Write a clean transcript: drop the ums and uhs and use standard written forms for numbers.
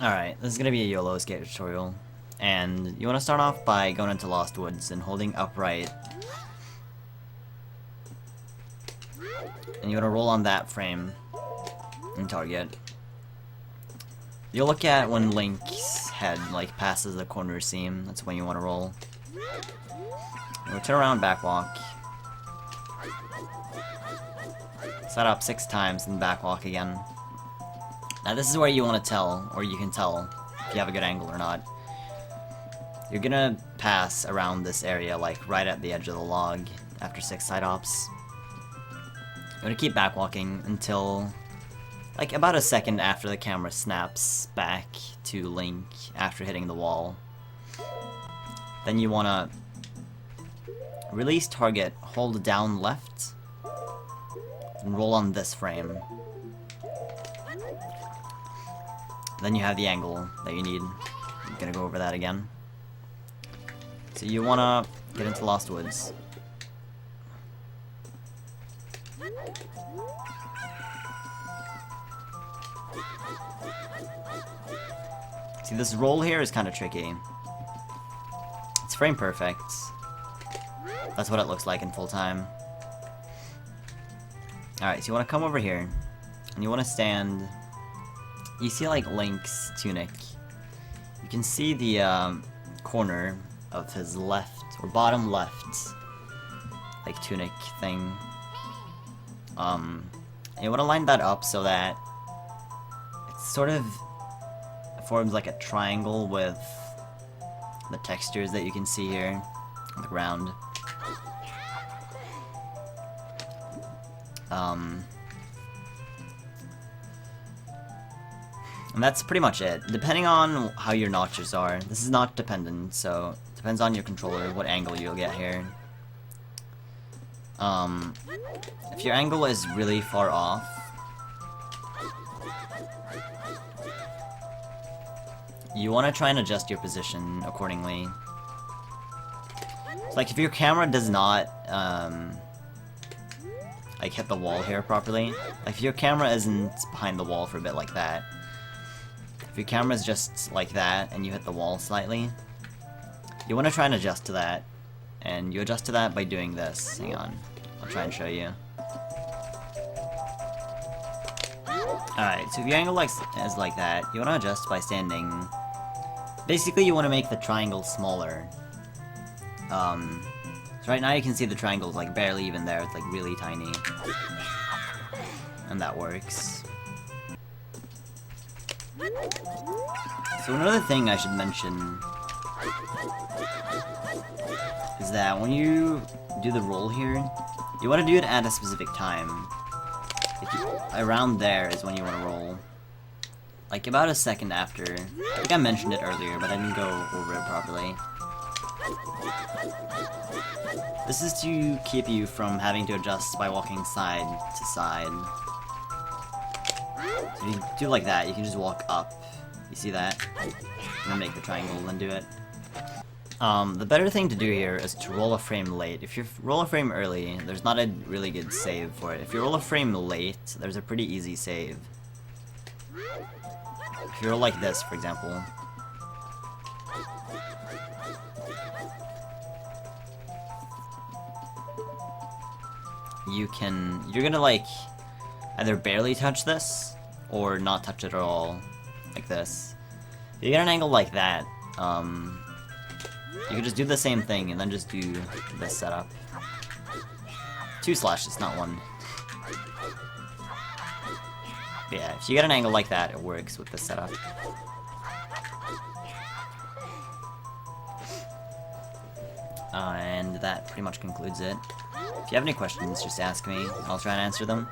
Alright, this is gonna be a Yolo escape tutorial. And you want to start off by going into Lost Woods and holding upright. And you want to roll on that frame and target. You'll look at when Link's head like passes the corner seam. That's when you want to roll. You'll turn around, backwalk. Set up 6 times and backwalk again. Now this is where you want to tell, or you can tell if you have a good angle or not. You're gonna pass around this area, like right at the edge of the log, after 6 side hops. You're gonna keep backwalking until, like, about a second after the camera snaps back to Link after hitting the wall. Then you wanna release target, hold down left, and roll on this frame. Then you have the angle that you need. I'm gonna go over that again. So you wanna get into Lost Woods. See, this roll here is kind of tricky. It's frame perfect. That's what it looks like in full time. Alright, so you want to come over here, and you want to stand. You see, like, Link's tunic. You can see the corner of his left, or bottom left, like, tunic thing. And you want to line that up so that it sort of forms like a triangle with the textures that you can see here on the ground. And that's pretty much it. Depending on how your notches are, this is not dependent, so it depends on your controller, what angle you'll get here. If your angle is really far off, you want to try and adjust your position accordingly. So, like, if your camera does not, like, hit the wall here properly, like, if your camera isn't behind the wall for a bit like that, if your camera is just like that and you hit the wall slightly, you want to try and adjust to that. And you adjust to that by doing this. Hang on, I'll try and show you. Alright, so if your angle is like that, you want to adjust by standing. Basically, you want to make the triangle smaller. So right now you can see the triangle's like barely even there, it's like really tiny. And that works. So another thing I should mention is that when you do the roll here, you want to do it at a specific time. Around there is when you want to roll. Like about a second after. I think I mentioned it earlier, but I didn't go over it properly. This is to keep you from having to adjust by walking side to side. So if you do like that, you can just walk up. You see that? And then make the triangle and then do it. The better thing to do here is to roll a frame late. If you roll a frame early, there's not a really good save for it. If you roll a frame late, there's a pretty easy save. If you roll like this, for example. You're gonna like either barely touch this or not touch it at all, like this. If you get an angle like that, you can just do the same thing and then just do this setup. 2 slashes, not 1. But yeah, if you get an angle like that, it works with this setup. And that pretty much concludes it. If you have any questions, just ask me. I'll try and answer them.